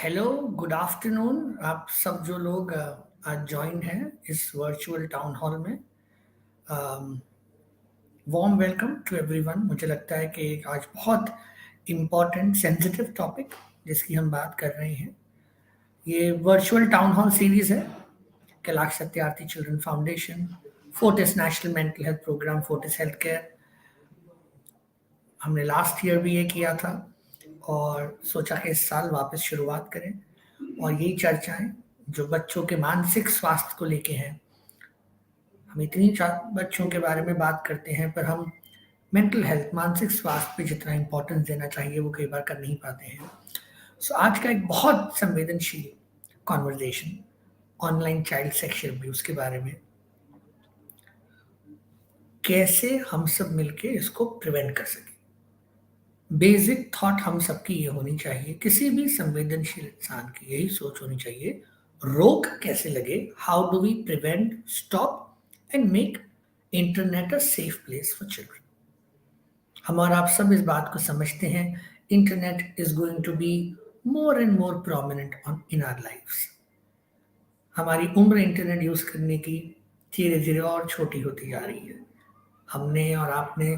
Hello, good afternoon. आप सब जो लोग आज ज्वाइन हैं इस वर्चुअल टाउन हॉल में, वार्म वेलकम टू एवरीवन। मुझे लगता है कि एक आज बहुत इम्पोर्टेंट सेंसिटिव टॉपिक जिसकी हम बात कर रहे हैं, ये वर्चुअल टाउन हॉल सीरीज है Kailash Satyarthi children foundation, Fortis national mental health programme, Fortis health care. हमने लास्ट ईयर भी ये किया था और सोचा कि इस साल वापस शुरुआत करें और यही चर्चाएं जो बच्चों के मानसिक स्वास्थ्य को लेके हैं। हम इतनी बच्चों के बारे में बात करते हैं, पर हम मेंटल हेल्थ, मानसिक स्वास्थ्य पे जितना इम्पोर्टेंस देना चाहिए वो कई बार कर नहीं पाते हैं। सो आज का एक बहुत संवेदनशील conversation online child sexual abuse के बारे में, कैसे हम सब मिलके इसको प्रिवेंट कर सकें। बेसिक थॉट हम सबकी ये होनी चाहिए, किसी भी संवेदनशील इंसान की यही सोच होनी चाहिए, रोक कैसे लगे, how do we prevent, stop and make internet a safe place for children. हम और आप सब इस बात को समझते हैं, internet is going to be more and more prominent on in our lifes. हमारी उम्र इंटरनेट यूज करने की धीरे धीरे और छोटी होती जा रही है। हमने और आपने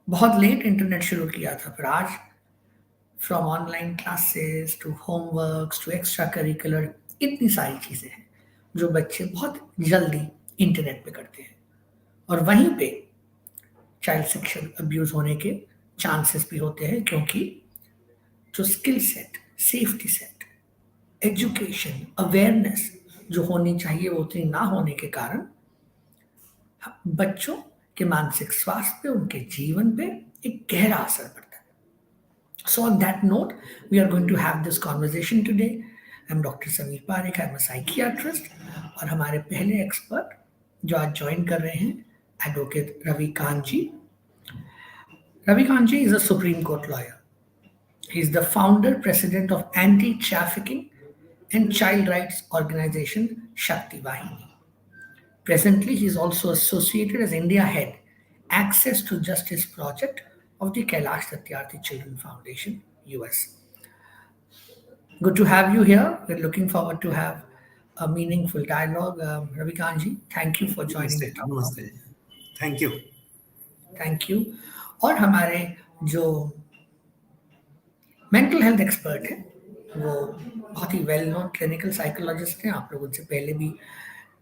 बहुत लेट इंटरनेट शुरू किया था, पर आज from online classes to homeworks to extra curricular, इतनी सारी चीज़ें हैं जो बच्चे बहुत जल्दी इंटरनेट पे करते हैं। और वहीं पे चाइल्ड सेक्सुअल अब्यूज होने के चांसेस भी होते हैं, क्योंकि जो skill set, safety set, education, awareness जो होनी चाहिए वो उतनी ना होने के कारण बच्चों के मानसिक स्वास्थ्य पे, उनके जीवन पे एक गहरा असर पड़ता है। So on that note, we are going to have this conversation today. I'm Dr. Sameer Parekh, I'm a psychiatrist, और हमारे पहले एक्सपर्ट जो आज ज्वाइन कर रहे हैं, advocate Ravi Kant ji. Ravi Kant ji is a Supreme Court lawyer. He is the founder, president of anti-trafficking and child rights organization Shakti Vahini. Presently, he is also associated as India Head, Access to Justice Project of the Kailash Satyarthi Children Foundation, US. Good to have you here. We're looking forward to have a meaningful dialogue. Ravi Kanji, thank you for joining नमस्ते the talk. नमस्ते thank you thank you. और हमारे जो mental health expert हैं वो बहुत ही well known clinical psychologist हैं। आप लोग उनसे पहले भी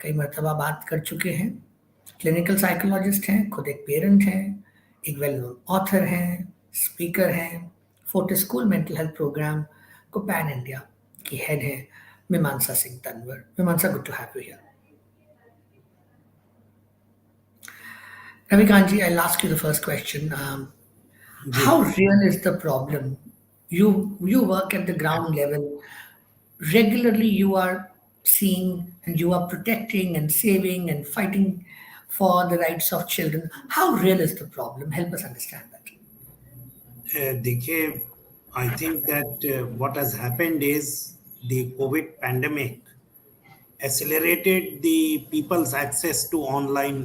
कई मरतबा बात कर चुके हैं। क्लिनिकल साइकोलॉजिस्ट हैं, खुद एक पेरेंट हैं, एक वेल नोन ऑथर हैं, स्पीकर हैं, Fortis school mental health programme को पैन इंडिया की हेड हैं Mimansa Singh Tanwar. Mimansa, good to have you here. Ravikant ji, I'll ask you the first question. जी How real is the problem? You work at the ground level. Regularly, you are seeing and you are protecting and saving and fighting for the rights of children. How real is the problem? Help us understand that. देखिए I think that what has happened is the COVID pandemic accelerated the people's access to online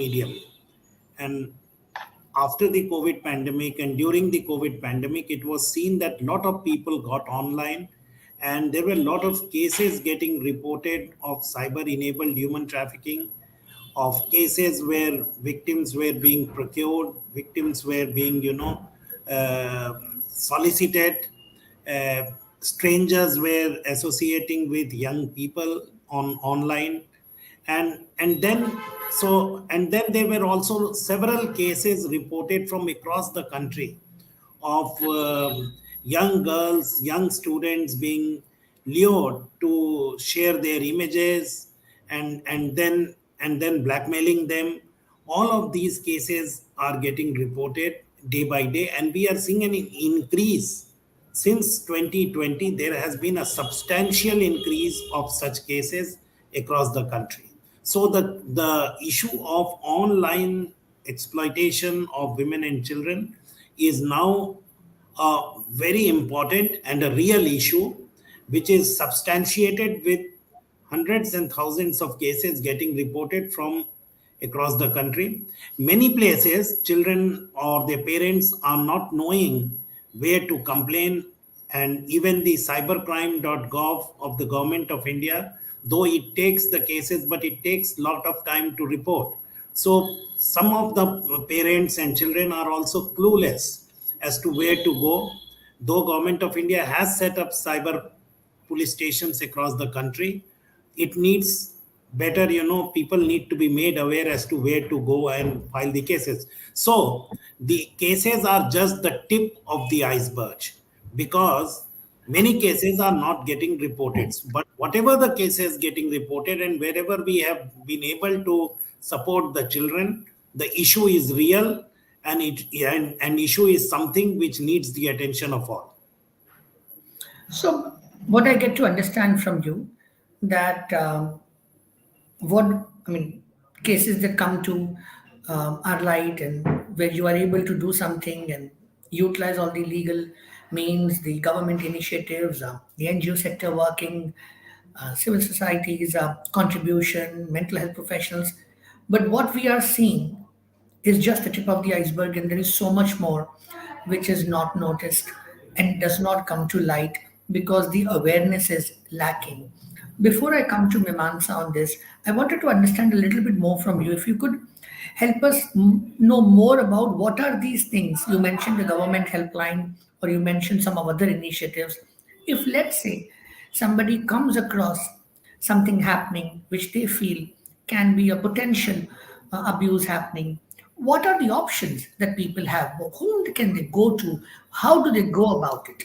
medium. And after the COVID pandemic and during the COVID pandemic, it was seen that a lot of people got online, and there were a lot of cases getting reported of cyber enabled human trafficking, of cases where victims were being procured, victims were being, solicited, uh, strangers were associating with young people on online, and then there were also several cases reported from across the country of young girls, young students being lured to share their images, and then blackmailing them. All of these cases are getting reported day by day, and we are seeing an increase since 2020, there has been a substantial increase of such cases across the country. So the issue of online exploitation of women and children is now very important and a real issue, which is substantiated with hundreds and thousands of cases getting reported from across the country. Many places, children or their parents are not knowing where to complain, and even the cybercrime.gov of the government of India, though it takes the cases, but it takes a lot of time to report. So some of the parents and children are also clueless as to where to go. Though government of India has set up cyber police stations across the country, it needs better, people need to be made aware as to where to go and file the cases. So the cases are just the tip of the iceberg, because many cases are not getting reported. But whatever the cases getting reported, and wherever we have been able to support the children, the issue is real, and an issue is something which needs the attention of all. So, what I get to understand from you that what I mean, cases that come to our light and where you are able to do something and utilize all the legal means, the government initiatives, the NGO sector working, civil societies, contribution, mental health professionals. But what we are seeing is just the tip of the iceberg, and there is so much more which is not noticed and does not come to light because the awareness is lacking. Before I come to Mimansa on this, I wanted to understand a little bit more from you. If you could help us know more about what are these things. You mentioned the government helpline, or you mentioned some of other initiatives. If, let's say, somebody comes across something happening which they feel can be a potential abuse happening, what are the options that people have? Whom can they go to? How do they go about it?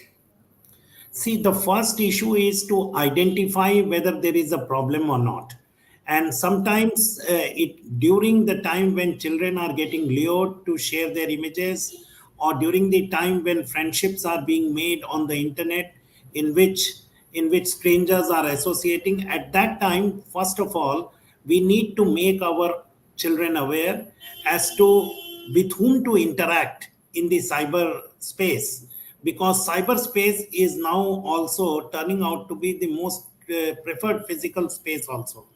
See, the first issue is to identify whether there is a problem or not. And sometimes it during the time when children are getting lured to share their images, or during the time when friendships are being made on the internet, in which strangers are associating, at that time, first of all, we need to make our children aware as to with whom to interact in the cyber space, because cyberspace is now also turning out to be the most preferred physical space also.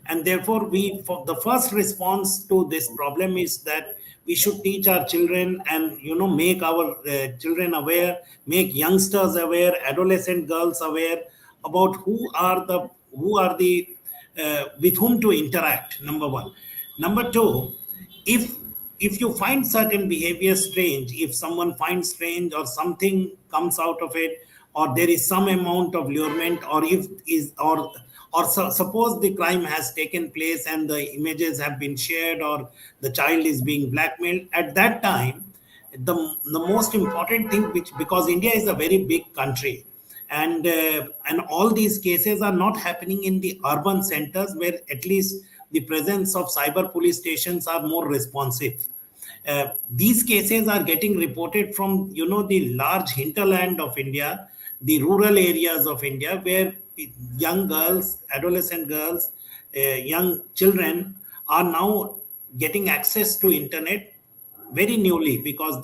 And therefore, we for the first response to this problem is that we should teach our children, and make our children aware, make youngsters aware, adolescent girls aware about who are the with whom to interact. Number one. Number two, if you find certain behavior strange, if someone finds strange or something comes out of it, or there is some amount of lurement, or if is or suppose the crime has taken place and the images have been shared, or the child is being blackmailed, at that time the most important thing, which, because India is a very big country, and all these cases are not happening in the urban centers, where at least the presence of cyber police stations are more responsive. These cases are getting reported from the large hinterland of India, the rural areas of India, where young girls, adolescent girls, young children are now getting access to internet very newly, because uh,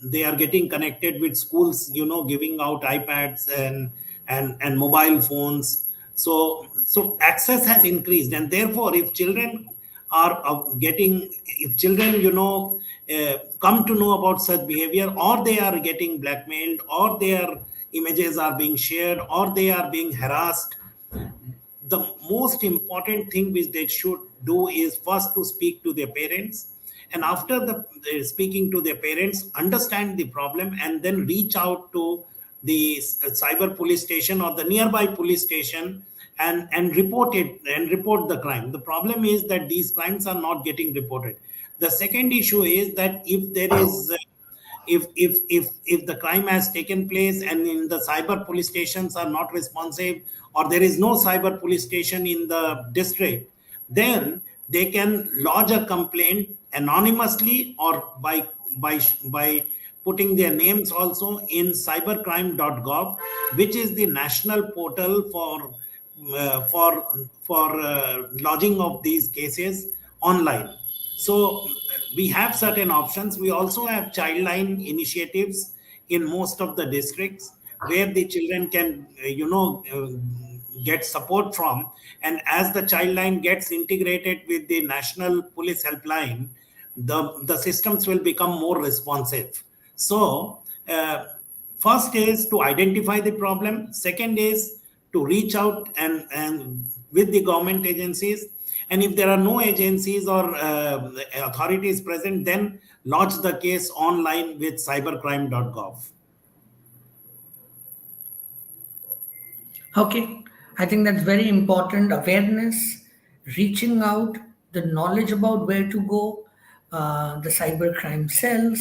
they are getting connected with schools, giving out iPads and mobile phones. So access has increased, and therefore, if children are getting, if children come to know about such behavior, or they are getting blackmailed, or their images are being shared, or they are being harassed, the most important thing which they should do is first to speak to their parents, and after the speaking to their parents, understand the problem, and then reach out to the cyber police station or the nearby police station, and report it, and report the crime. The problem is that these crimes are not getting reported. The second issue is that if there is if the crime has taken place and in the cyber police stations are not responsive, or there is no cyber police station in the district, then they can lodge a complaint anonymously, or by putting their names also in cybercrime.gov, which is the national portal for lodging of these cases online. So we have certain options. We also have childline initiatives in most of the districts where the children can, get support from. And as the child line gets integrated with the national police helpline, the systems will become more responsive. So first is to identify the problem, second is to reach out and with the government agencies, and if there are no agencies or authorities present, then lodge the case online with cybercrime.gov. Okay, I think that's very important. Awareness, reaching out, the knowledge about where to go, the cyber crime cells,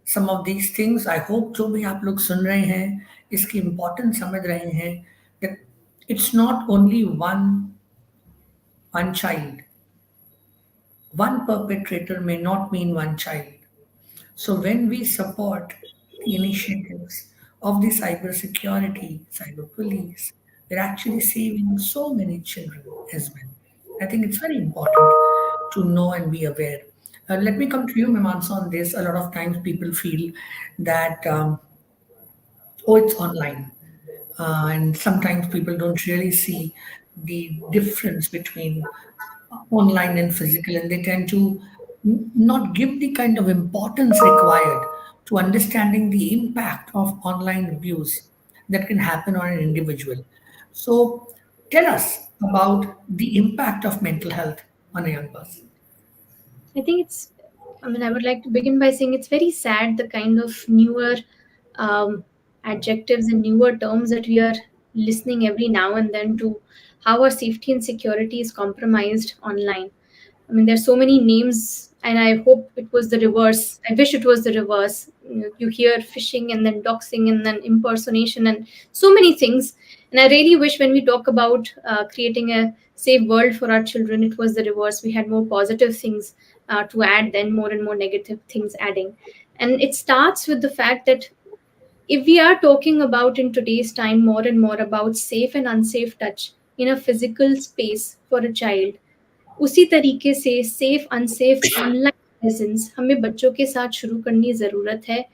some of these things. I hope जो भी आप लोग सुन रहे हैं इसकी importance समझ रहे हैं that it's not only one child. One perpetrator may not mean one child. So when we support the initiatives of the cyber security, cyber police, we're actually saving so many children as well. I think it's very important to know and be aware. Let me come to you, Mimansa, on this. A lot of times people feel that, oh, it's online. And sometimes people don't really see the difference between online and physical, and they tend to not give the kind of importance required to understanding the impact of online abuse that can happen on an individual. So, tell us about the impact of mental health on a young person. I think I would like to begin by saying it's very sad the kind of newer adjectives and newer terms that we are listening every now and then to how our safety and security is compromised online. I mean, there's so many names, and I hope it was the reverse. I wish it was the reverse. You hear phishing and then doxing and then impersonation and so many things. And I really wish when we talk about creating a safe world for our children, it was the reverse. We had more positive things to add than more and more negative things adding. And it starts with the fact that if we are talking about in today's time more and more about safe and unsafe touch in a physical space for a child, उसी तरीके से safe unsafe online presence हमें बच्चों के साथ शुरू करनी ज़रूरत है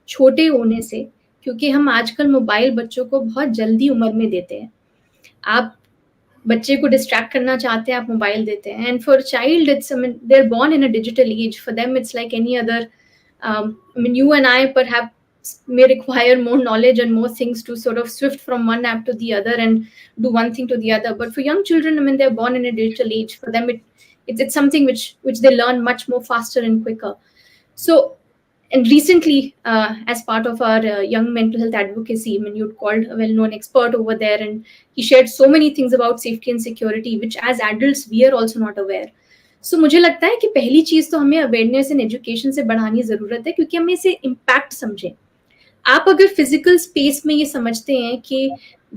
छोटे होने से, क्योंकि हम आजकल मोबाइल बच्चों को बहुत जल्दी उम्र में देते हैं. आप बच्चे को डिस्ट्रैक्ट करना चाहते हैं, आप मोबाइल देते हैं. And for child it's they are born in a digital age. For them it's like any other. You and I perhaps may require more knowledge and more things to sort of swift from one app to the other and do one thing to the other. But for young children, they're born in a digital age. For them, it's something which they learn much more faster and quicker. So, and recently, as part of our young mental health advocacy, you'd called a well-known expert over there, and he shared so many things about safety and security, which as adults we are also not aware. सो मुझे लगता है कि पहली चीज तो हमें awareness and education से बढ़ानी जरूरत है, क्योंकि हमें इसे इम्पैक्ट समझें. आप अगर फिजिकल स्पेस में ये समझते हैं कि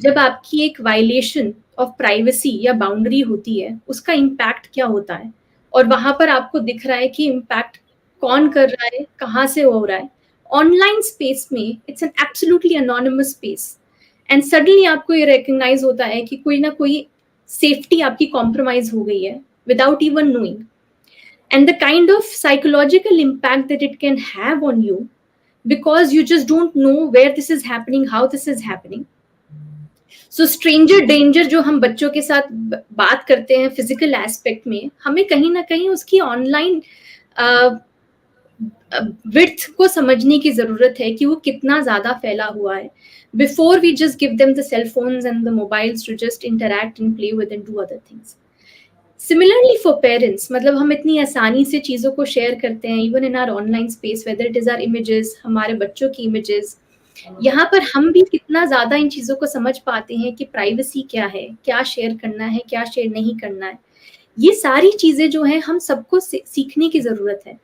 जब आपकी एक वायलेशन ऑफ प्राइवेसी या बाउंड्री होती है उसका इम्पैक्ट क्या होता है, और वहां पर आपको दिख रहा है कि इम्पैक्ट कौन कर रहा है, कहाँ से हो रहा है. ऑनलाइन स्पेस में it's an absolutely anonymous space, and suddenly आपको ये रिकग्नाइज होता है कि कोई ना कोई सेफ्टी आपकी कॉम्प्रोमाइज हो गई है without even knowing. And the kind of psychological impact that it can have on you, because you just don't know where this is happening, how this is happening. So stranger danger जो हम बच्चों के साथ बात करते हैं physical aspect में, हमें कहीं ना कहीं उसकी ऑनलाइन विड्थ को समझने की जरूरत है कि वो कितना ज्यादा फैला हुआ है, before we just give them the cell phones and the mobiles to just interact and play with and do other things. Similarly for parents, मतलब हम इतनी आसानी से चीज़ों को शेयर करते हैं even in our online space, whether it is our images, हमारे बच्चों की इमेजेस. यहाँ पर हम भी कितना ज़्यादा इन चीज़ों को समझ पाते हैं कि प्राइवेसी क्या है, क्या शेयर करना है, क्या शेयर नहीं करना है. ये सारी चीज़ें जो हैं हम सबको सीखने की ज़रूरत है.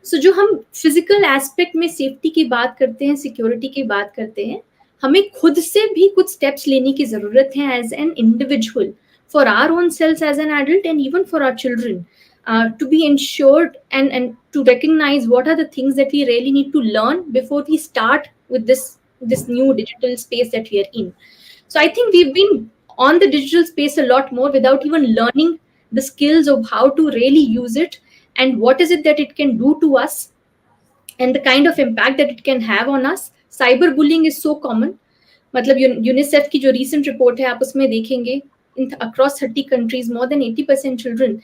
सो जो हम फिजिकल एस्पेक्ट में सेफ्टी की बात करते हैं, सिक्योरिटी की बात करते हैं, हमें खुद से भी कुछ स्टेप्स लेने की ज़रूरत है as an individual, for our own selves as an adult and even for our children. to be ensured, and to recognize what are the things that we really need to learn before we start with this new digital space that we are in. So I think we've been on the digital space a lot more without even learning the skills of how to really use it, and what is it that it can do to us, and the kind of impact that it can have on us. Cyberbullying is so common. मतलब UNICEF की जो recent report है आप उसमें देखेंगे, in across 30 countries more than 80% children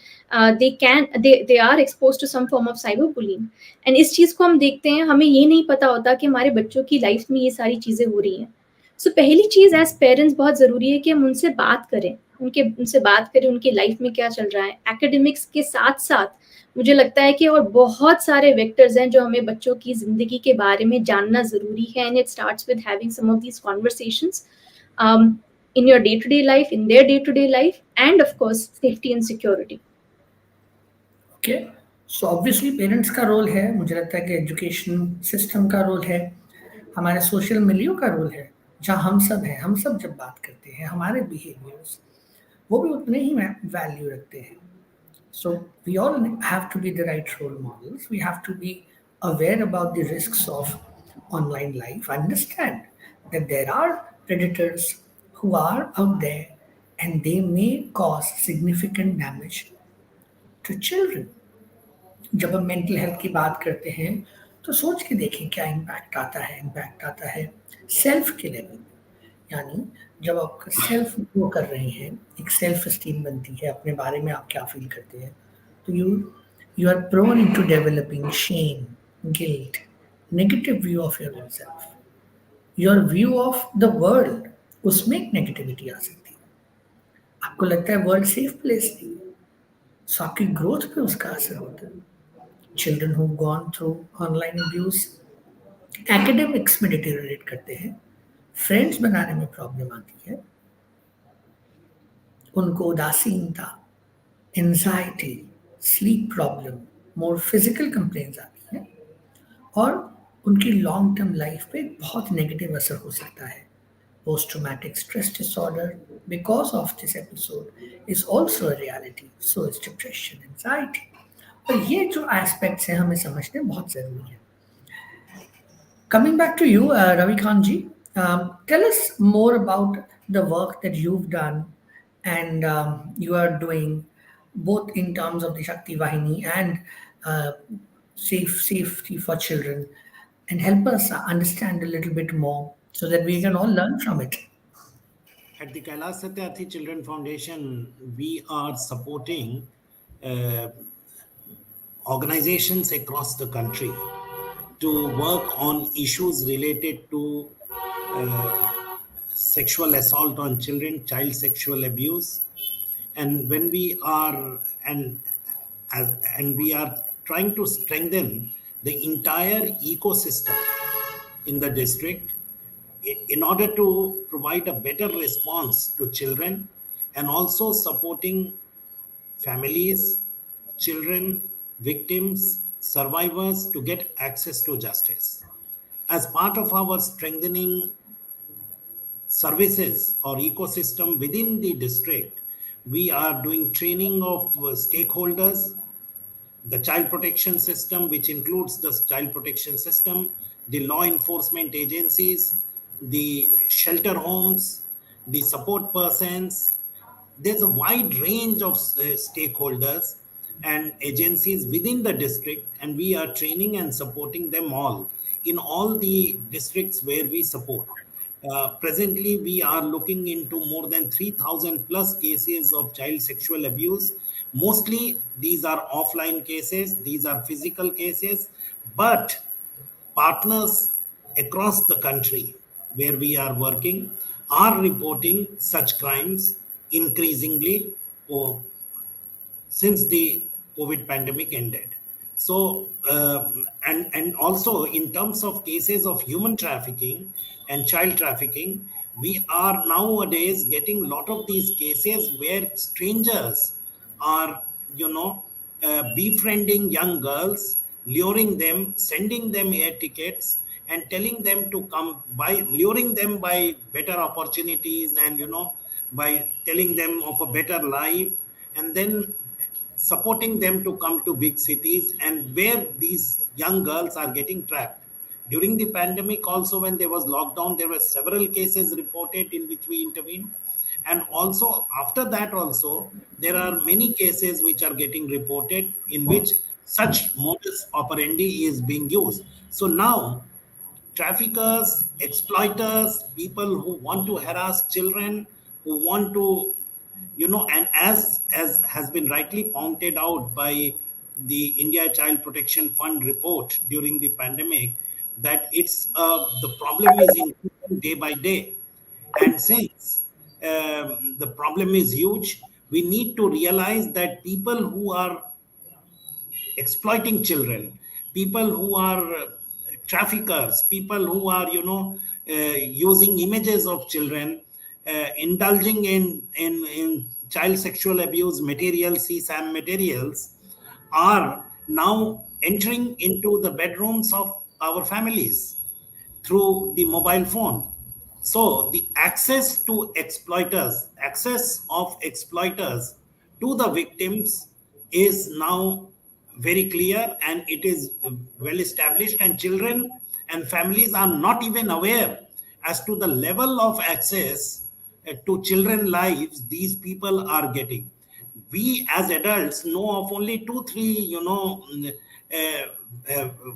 they are exposed to some form of cyberbullying. And इस चीज को हम देखते हैं, हमें ये नहीं पता होता कि हमारे बच्चों की लाइफ में ये सारी चीजें हो रही हैं. सो पहली चीज एज पेरेंट्स बहुत जरूरी है कि हम उनसे बात करें, उनसे बात करें उनकी लाइफ में क्या चल रहा है. एकेडमिक्स के साथ साथ मुझे लगता है कि और बहुत सारे वेक्टर्स हैं जो हमें बच्चों की जिंदगी के बारे में जानना जरूरी है. And it starts with having some of these conversations in your day-to-day life, in their day-to-day life, and of course safety and security. Okay, so obviously parents का रोल है, मुझे लगता है कि एजुकेशन सिस्टम का रोल है, हमारे social मिलियो का रोल है, जहाँ हम सब हैं. हम सब जब बात करते हैं हमारे बिहेवियर्स वो भी उतने ही वैल्यू रखते हैं. So we all have to be the right role models. We have to be aware about the risks of online life. Understand that there are predators who are out there and they may cause significant damage to children. जब हम mental health की बात करते हैं तो सोच के देखें क्या इम्पैक्ट आता है. इम्पैक्ट आता है सेल्फ के लेवल में, यानी जब आप सेल्फ ग्रो कर रहे हैं, एक सेल्फ स्टीम बनती है, अपने बारे में आप क्या फील करते हैं, तो you are prone into developing shame, guilt, negative view of your own self, your view of the world, उसमें एक नेगेटिविटी आ सकती है. आपको लगता है वर्ल्ड सेफ प्लेस नहीं है, सो आपकी ग्रोथ पे उसका असर होता है. Children who gone through online abuse academics में डिटेरियोरेट करते हैं, फ्रेंड्स बनाने में प्रॉब्लम आती है, उनको उदासीनता, anxiety, sleep problem, more physical complaints आती हैं, और उनकी लॉन्ग टर्म लाइफ पे बहुत नेगेटिव असर हो सकता है. Post traumatic stress disorder because of this episode is also a reality. So is depression, anxiety. और ये जो एस्पेक्ट्स हैं हमें समझने बहुत ज़रूरी है. Coming back to you, Ravikant ji, tell us more about the work that you've done and you are doing, both in terms of the Shakti Vahini and uh, safety for children, and help us understand a little bit more so that we can all learn from it. At the Kailash Satyarthi Children Foundation, we are supporting uh, organizations across the country to work on issues related to sexual assault on children, child sexual abuse. And when we are and we are trying to strengthen the entire ecosystem in the district in order to provide a better response to children, and also supporting families, children, victims, survivors to get access to justice. As part of our strengthening services or ecosystem within the district, we are doing training of stakeholders, the child protection system, which includes the child protection system, the law enforcement agencies, the shelter homes, the support persons. There's a wide range of stakeholders and agencies within the district, and we are training and supporting them all in all the districts where we support. Presently, we are looking into more than 3,000 plus cases of child sexual abuse. Mostly, these are offline cases, these are physical cases, but partners across the country where we are working are reporting such crimes increasingly since the COVID pandemic ended. So, and also in terms of cases of human trafficking and child trafficking, we are nowadays getting a lot of these cases where strangers are, befriending young girls, luring them, sending them air tickets, and telling them to come by, luring them by better opportunities, and by telling them of a better life, and then supporting them to come to big cities, and where these young girls are getting trapped. During the pandemic, also when there was lockdown, there were several cases reported in which we intervened. And also after that, also there are many cases which are getting reported in which such modus operandi is being used. So now traffickers, exploiters, people who want to harass children, who want to, and as has been rightly pointed out by the India Child Protection Fund report during the pandemic, that the problem is increasing day by day. And since the problem is huge, we need to realize that people who are exploiting children, people who are traffickers, people who are, using images of children, indulging in child sexual abuse materials, CSAM materials, are now entering into the bedrooms of our families through the mobile phone. So the access of exploiters to the victims is now very clear, and it is well established, and children and families are not even aware as to the level of access to children lives these people are getting. We as adults know of only 2 3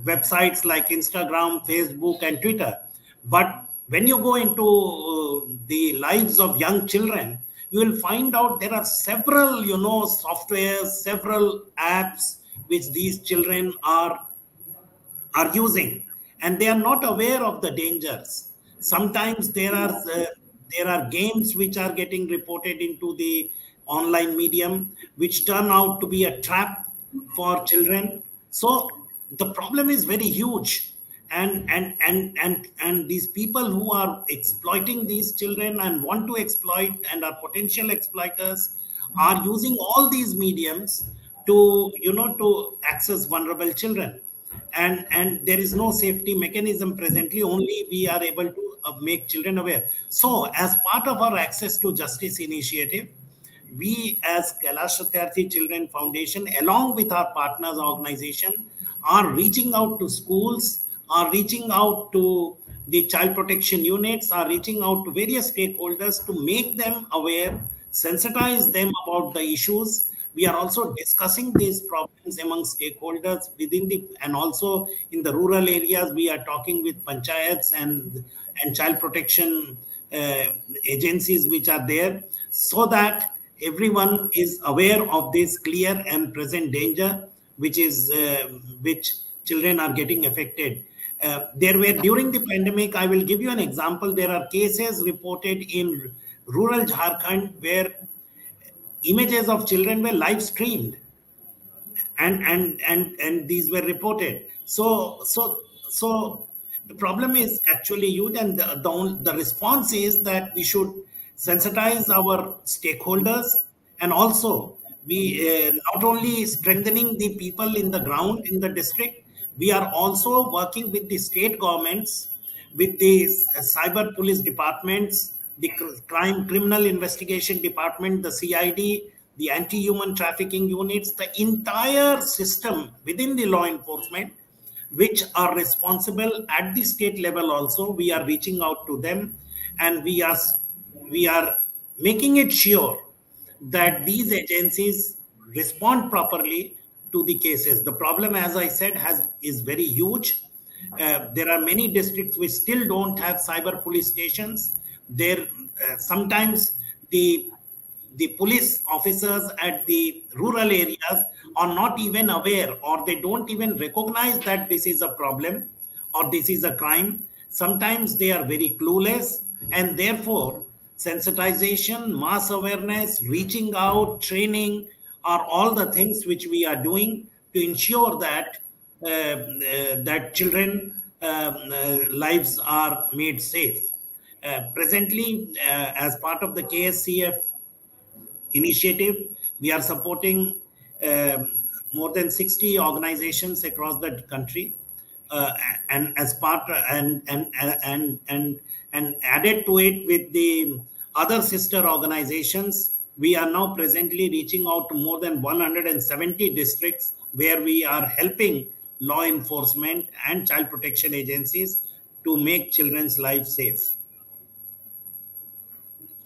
websites like Instagram, Facebook, and Twitter. But when you go into the lives of young children, you will find out there are several softwares, several apps which these children are using, and they are not aware of the dangers. Sometimes there are games which are getting reported into the online medium which turn out to be a trap for children. So the problem is very huge, and these people who are exploiting these children and want to exploit and are potential exploiters are using all these mediums to access vulnerable children. And there is no safety mechanism presently, only we are able to make children aware. So as part of our access to justice initiative, we as Kailash Satyarthi Children Foundation, along with our partners organization, are reaching out to schools, are reaching out to the child protection units, are reaching out to various stakeholders to make them aware, sensitize them about the issues. We are also discussing these problems among stakeholders within and also in the rural areas. We are talking with panchayats and child protection agencies which are there, so that everyone is aware of this clear and present danger which children are getting affected. There were, during the pandemic, I will give you an example. There are cases reported in rural Jharkhand where images of children were live streamed, and these were reported. So the problem is actually huge, and the response is that we should sensitize our stakeholders, and also we not only strengthening the people in the ground in the district, we are also working with the state governments, with the cyber police departments, the criminal investigation department, the CID, the anti-human trafficking units, the entire system within the law enforcement, which are responsible at the state level. Also, we are reaching out to them, and we are making it sure that these agencies respond properly to the cases. The problem, as I said, is very huge. There are many districts which still don't have cyber police stations. There sometimes the police officers at the rural areas are not even aware, or they don't even recognize that this is a problem or this is a crime. Sometimes they are very clueless, and therefore sensitization, mass awareness, reaching out, training are all the things which we are doing to ensure that that children lives are made safe. Presently, as part of the KSCF initiative, we are supporting more than 60 organizations across the country, and as part and added to it with the other sister organizations, We are now presently reaching out to more than 170 districts where we are helping law enforcement and child protection agencies to make children's lives safe.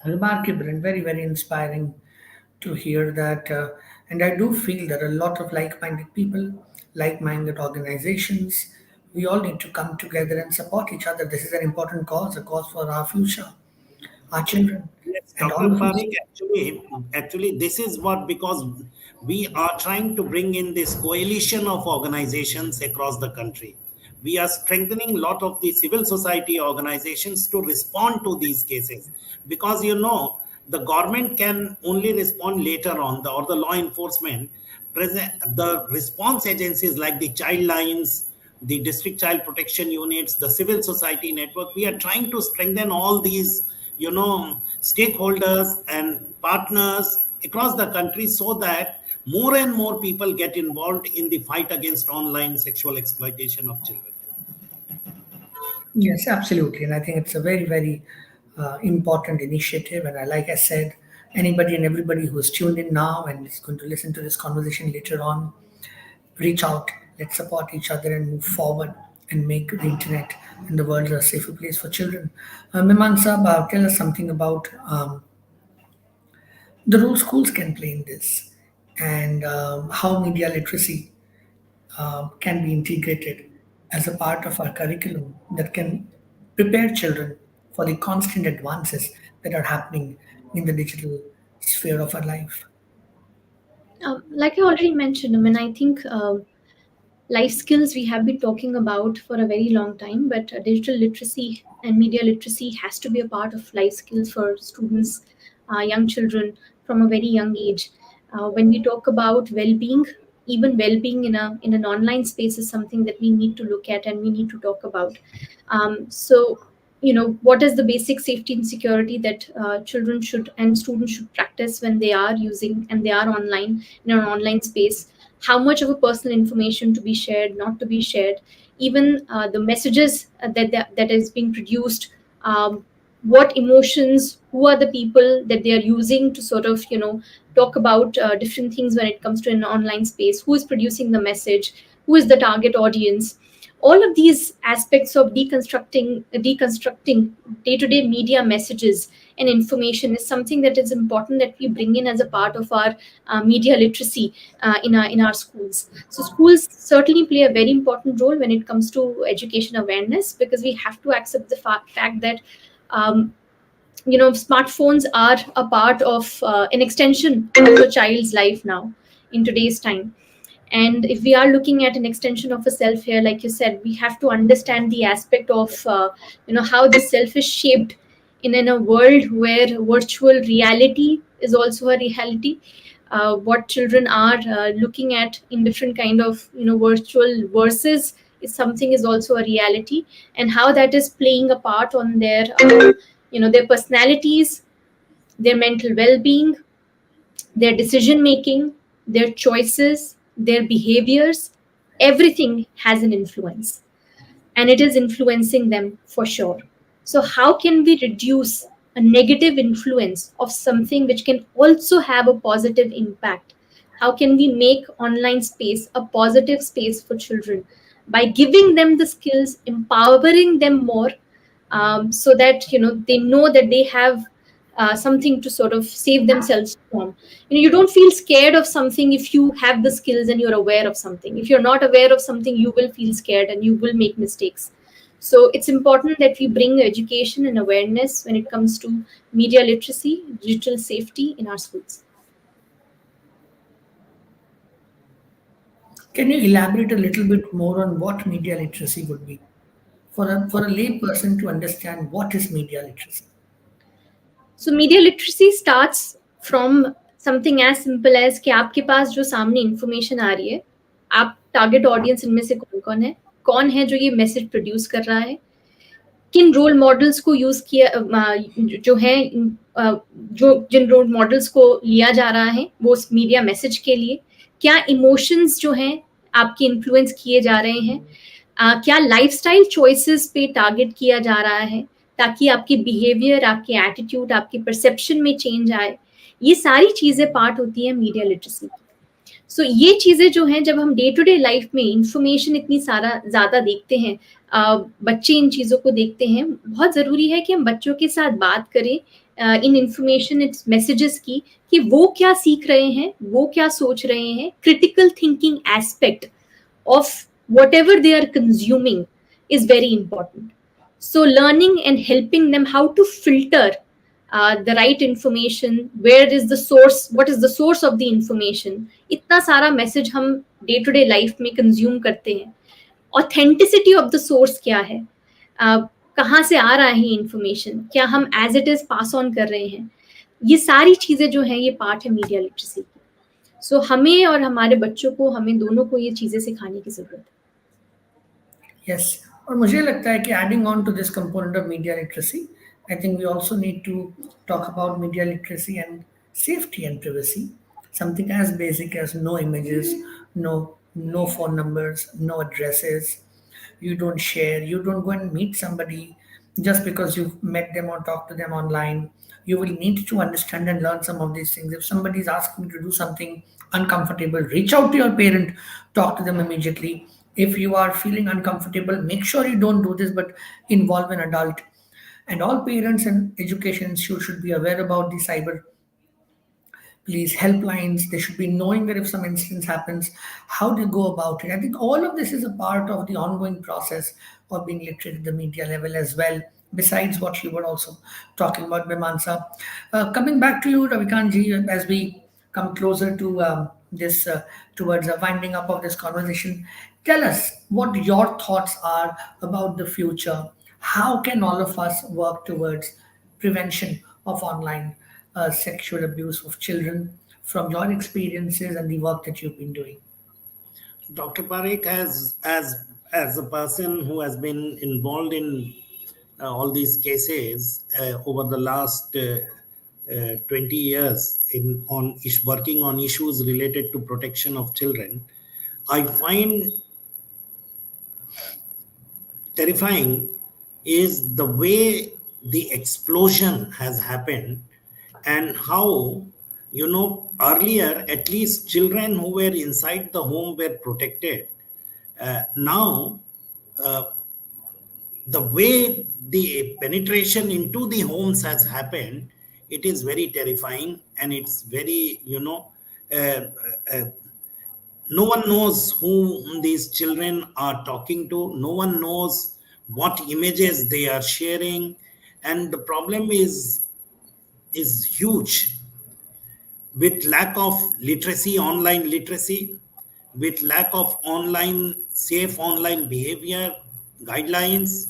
Remarkable and very, very inspiring to hear that. And I do feel there are a lot of like minded people, like minded organizations. We all need to come together and support each other. This is an important cause, a cause for our future, our children, Yes, and Dr. all of us. Tariq, actually, this is what, because we are trying to bring in this coalition of organizations across the country. We are strengthening a lot of the civil society organizations to respond to these cases, because the government can only respond later on, or the law enforcement present, the response agencies like the child lines, the district child protection units, the civil society network. We are trying to strengthen all these, stakeholders and partners across the country, so that more and more people get involved in the fight against online sexual exploitation of children. Yes, absolutely. And I think it's a very, very important initiative. And like I said, anybody and everybody who is tuned in now and is going to listen to this conversation later on, reach out, let's support each other and move forward and make the internet and the world a safer place for children. Miman Saab, tell us something about the role schools can play in this and how media literacy can be integrated as a part of our curriculum that can prepare children for the constant advances that are happening in the digital sphere of our life. Like I already mentioned, I mean, I think life skills we have been talking about for a very long time, but digital literacy and media literacy has to be a part of life skills for students, young children from a very young age. When we talk about well-being, even well-being in an online space is something that we need to look at and we need to talk about. So, what is the basic safety and security that children should and students should practice when they are using and they are online in an online space? How much of a personal information to be shared, not to be shared, even the messages that is being produced, what emotions, who are the people that they are using to sort of talk about different things when it comes to an online space, who is producing the message, who is the target audience. All of these aspects of deconstructing day-to-day media messages and information is something that is important that we bring in as a part of our media literacy in our schools. So schools certainly play a very important role when it comes to education awareness, because we have to accept the fact that um, smartphones are a part of an extension of a child's life now in today's time. And if we are looking at an extension of a self here, like you said, we have to understand the aspect of how the self is shaped in a world where virtual reality is also a reality. What children are looking at in different kind of virtual verses is something is also a reality, and how that is playing a part on their personalities, their mental well-being, their decision making, their choices, their behaviors, everything has an influence, and it is influencing them for sure. So, how can we reduce a negative influence of something which can also have a positive impact? How can we make online space a positive space for children by giving them the skills, empowering them more, so that they know that they have something to sort of save themselves from. You don't feel scared of something if you have the skills and you're aware of something. If you're not aware of something, you will feel scared and you will make mistakes. So it's important that we bring education and awareness when it comes to media literacy, digital safety in our schools. Can you elaborate a little bit more on what media literacy would be for a lay person to understand what is media literacy? So media literacy starts from something as simple as कि आपके पास जो सामने information आ रही है, आप target audience इनमें से कौन है जो ये मैसेज प्रोड्यूस कर रहा है, किन रोल मॉडल्स को यूज किया जो है जो जिन रोल मॉडल्स को लिया जा रहा है वो उस मीडिया मैसेज के लिए, क्या इमोशंस जो हैं आपके इन्फ्लुएंस किए जा रहे हैं, क्या लाइफस्टाइल चॉइसेस पे टारगेट किया जा रहा है ताकि आपके बिहेवियर, आपके एटीट्यूड, आपके परसेप्शन में चेंज आए, ये सारी चीज़ें पार्ट होती है मीडिया लिटरेसी की। सो ये चीज़ें जो हैं, जब हम डे टू डे लाइफ में इंफॉर्मेशन इतनी सारा ज़्यादा देखते हैं, बच्चे इन चीज़ों को देखते हैं, बहुत ज़रूरी है कि हम बच्चों के साथ बात करें इन इंफॉर्मेशन, इट्स मैसेजेस की, कि वो क्या सीख रहे हैं, वो क्या सोच रहे हैं, critical thinking aspect of whatever they are consuming is very important. So learning and helping them how to filter the right information, where is the source, what is the source of the information, इतना सारा message हम day to day life में consume करते हैं, authenticity of the source क्या है, कहाँ से आ रहा है इंफॉर्मेशन, क्या हम as it is pass on कर रहे हैं, ये सारी चीज़ें जो हैं ये पार्ट है मीडिया लिटरेसी की। सो हमें और हमारे बच्चों को, हमें दोनों को ये चीज़ें सिखाने की ज़रूरत है। यस, और मुझे लगता है कि adding on to this component of media literacy, I think we also need to talk about media literacy and safety and privacy. Something as basic as no images, no phone numbers, no addresses. You don't share, you don't go and meet somebody just because you've met them or talked to them online. You will need to understand and learn some of these things. If somebody is asking you to do something uncomfortable, reach out to your parent, talk to them immediately. If you are feeling uncomfortable, make sure you don't do this, but involve an adult. And all parents and education institutes should be aware about the cyber police helplines. They should be knowing that if some instance happens, how do you go about it. I think all of this is a part of the ongoing process of being literate at the media level as well, besides what you were also talking about, Mimansa. Coming back to you, Ravikanji, as we come closer to this towards the winding up of this conversation, tell us what your thoughts are about the future. How can all of us work towards prevention of online sexual abuse of children from your experiences and the work that you've been doing? Dr. Parekh, as a person who has been involved in all these cases over the last 20 years working on issues related to protection of children, I find terrifying is the way the explosion has happened, and how, earlier at least children who were inside the home were protected. Now the way the penetration into the homes has happened, it is very terrifying, and it's very, uh, uh, no one knows who these children are talking to. No one knows what images they are sharing, and the problem is huge, with lack of literacy, online literacy, with lack of safe online behavior guidelines.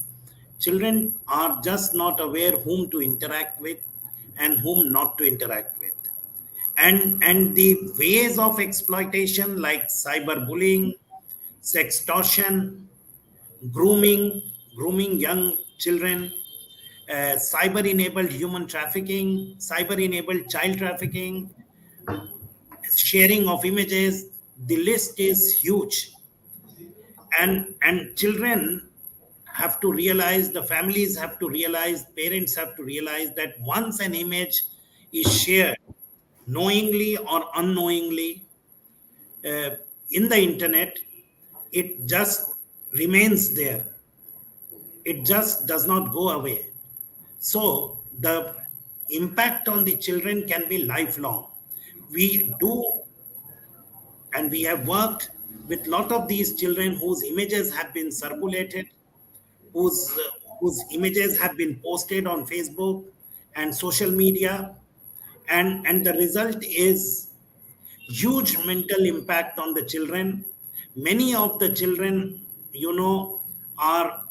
Children are just not aware whom to interact with and whom not to interact with. And the ways of exploitation like cyberbullying, sextortion, grooming young children, cyber enabled human trafficking, cyber enabled child trafficking, sharing of images, the list is huge. And children have to realize, the families have to realize, parents have to realize that once an image is shared knowingly or unknowingly in the internet, it just remains there. It just does not go away. So the impact on the children can be lifelong. We do, and we have worked with a lot of these children whose images have been circulated, whose images have been posted on Facebook and social media, and the result is huge mental impact on the children. Many of the children, are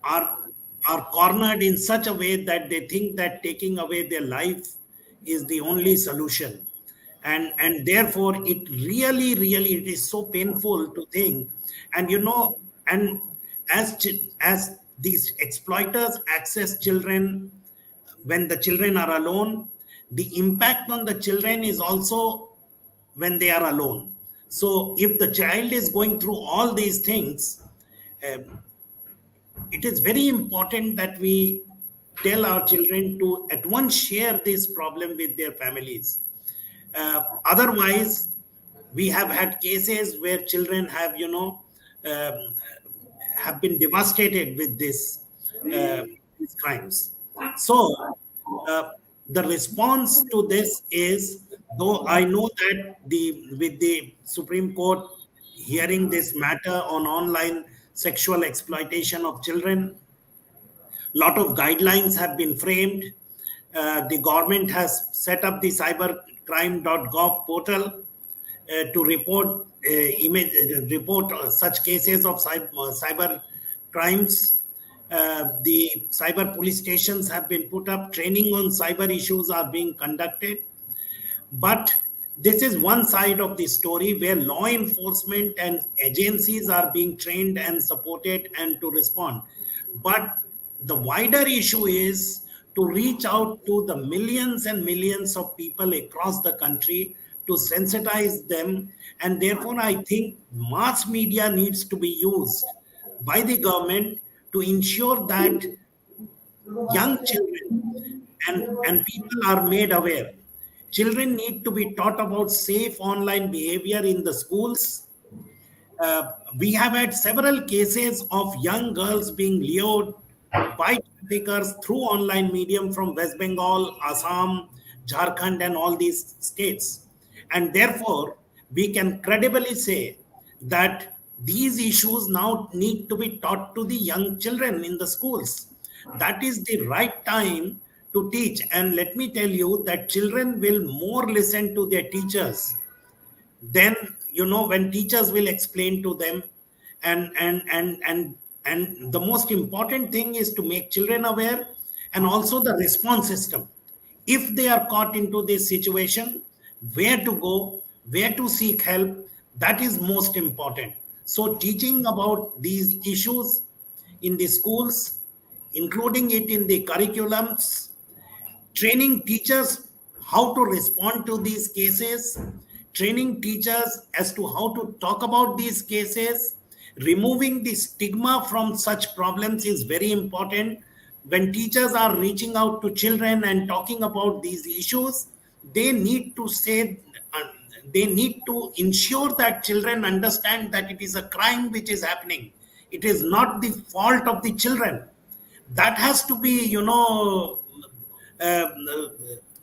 are are cornered in such a way that they think that taking away their life is the only solution, and therefore it really it is so painful to think. And and as these exploiters access children when the children are alone, the impact on the children is also when they are alone. So if the child is going through all these things, uh, it is very important that we tell our children to at once share this problem with their families, Otherwise, we have had cases where children have, um, have been devastated with these crimes. So, uh, the response to this is, though I know that with the Supreme Court hearing this matter on online sexual exploitation of children, lot of guidelines have been framed. The government has set up the cybercrime.gov portal to report such cases of cyber crimes. The cyber police stations have been put up. Training on cyber issues are being conducted. But this is one side of the story where law enforcement and agencies are being trained and supported and to respond. But the wider issue is to reach out to the millions and millions of people across the country to sensitize them. And therefore, I think mass media needs to be used by the government to ensure that young children and people are made aware. Children need to be taught about safe online behavior in the schools. We have had several cases of young girls being lured by traffickers through online medium from West Bengal, Assam, Jharkhand, and all these states. And therefore, we can credibly say that these issues now need to be taught to the young children in the schools. That is the right time to teach. And let me tell you that children will more listen to their teachers then, when teachers will explain to them. And the most important thing is to make children aware, and also the response system. If they are caught into this situation, where to go, where to seek help, that is most important. So teaching about these issues in the schools, including it in the curriculums, training teachers how to respond to these cases, training teachers as to how to talk about these cases, removing the stigma from such problems is very important. When teachers are reaching out to children and talking about these issues, they need to say, they need to ensure that children understand that it is a crime which is happening. It is not the fault of the children. That has to be, uh,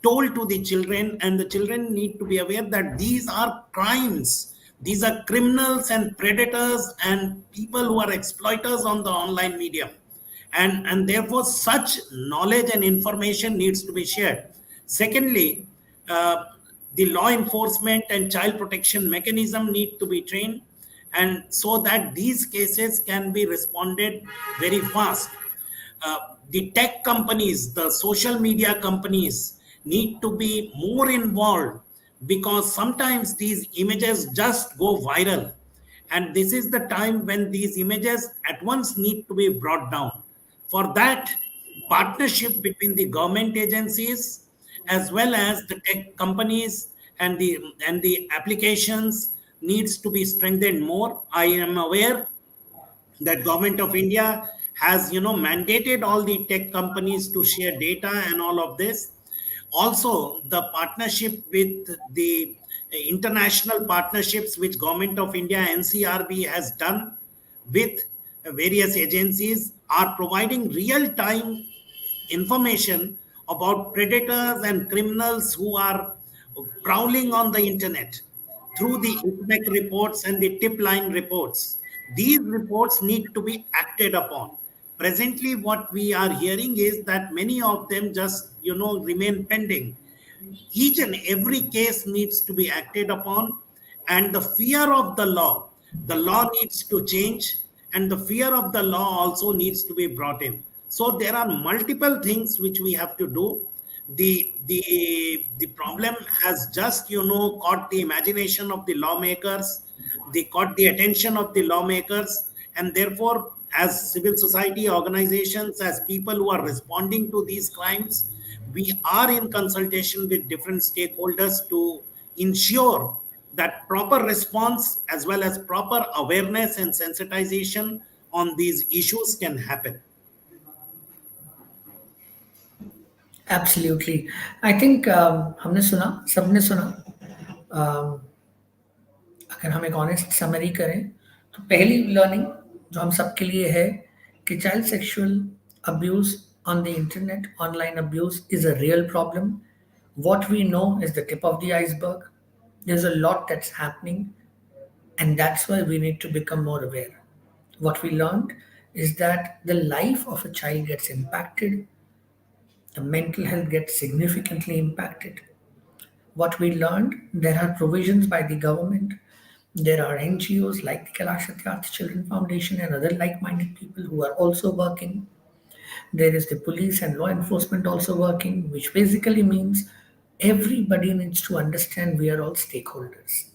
told to the children, and the children need to be aware that these are crimes. These are criminals and predators and people who are exploiters on the online medium. And therefore, such knowledge and information needs to be shared. Secondly, the law enforcement and child protection mechanism need to be trained, and so that these cases can be responded very fast. The tech companies, the social media companies need to be more involved, because sometimes these images just go viral. And this is the time when these images at once need to be brought down. For that, partnership between the government agencies as well as the tech companies and the applications needs to be strengthened more. I am aware that government of India has mandated all the tech companies to share data and all of this. Also, the partnership with the international partnerships which government of India NCRB has done with various agencies are providing real time information about predators and criminals who are prowling on the internet through the IPMEC reports and the tip line reports. These reports need to be acted upon. Presently, what we are hearing is that many of them just, remain pending. Each and every case needs to be acted upon, and the law needs to change, and the fear of the law also needs to be brought in. So there are multiple things which we have to do. The problem has just caught the imagination of the lawmakers. They caught the attention of the lawmakers, and therefore, as civil society organizations, as people who are responding to these crimes, we are in consultation with different stakeholders to ensure that proper response as well as proper awareness and sensitization on these issues can happen. Absolutely. I think हमने सुना, सबने सुना अगर हम एक honest summary करें तो पहली लर्निंग जो हम सबके लिए है कि child sexual abuse on the internet online abuse is a real problem. What we know is the tip of the iceberg. There's a lot that's happening, and that's why we need to become more aware. What we learned is that the life of a child gets impacted, the mental health gets significantly impacted. What we learned, there are provisions by the government. There are NGOs like the Kailash Satyarth Children Foundation and other like-minded people who are also working. There is the police and law enforcement also working, which basically means everybody needs to understand we are all stakeholders.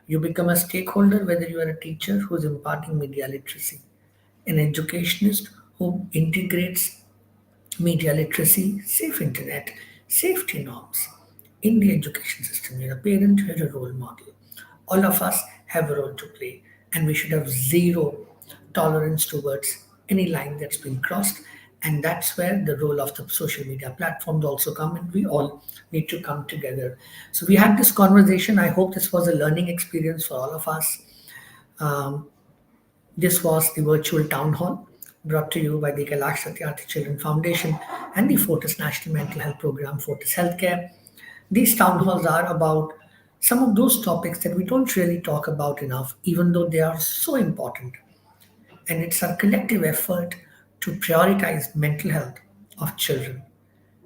You become a stakeholder whether you are a teacher who's imparting media literacy, an educationist who integrates media literacy, safe internet, safety norms in the education system. You're a parent, you're a role model. All of us have a role to play, and we should have zero tolerance towards any line that's been crossed. And that's where the role of the social media platforms also come, and we all need to come together. So we had this conversation. I hope this was a learning experience for all of us. Um, this was the virtual town hall brought to you by the Kailash Satyarthi Children Foundation and the Fortis National Mental Health Program, Fortis Healthcare. These town halls are about some of those topics that we don't really talk about enough, even though they are so important. And it's our collective effort to prioritize mental health of children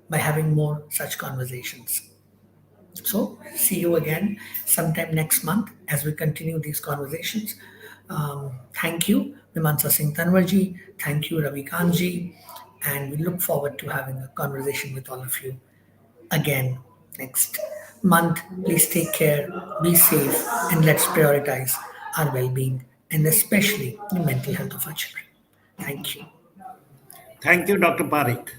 by having more such conversations. So, see you again sometime next month as we continue these conversations. Thank you, Mimansa Singh Tanwarji. Thank you, Ravi Kanji. And we look forward to having a conversation with all of you again next month. Please take care, be safe, and let's prioritize our well being and especially the mental health of our children. Thank you. Thank you, Dr. Parikh.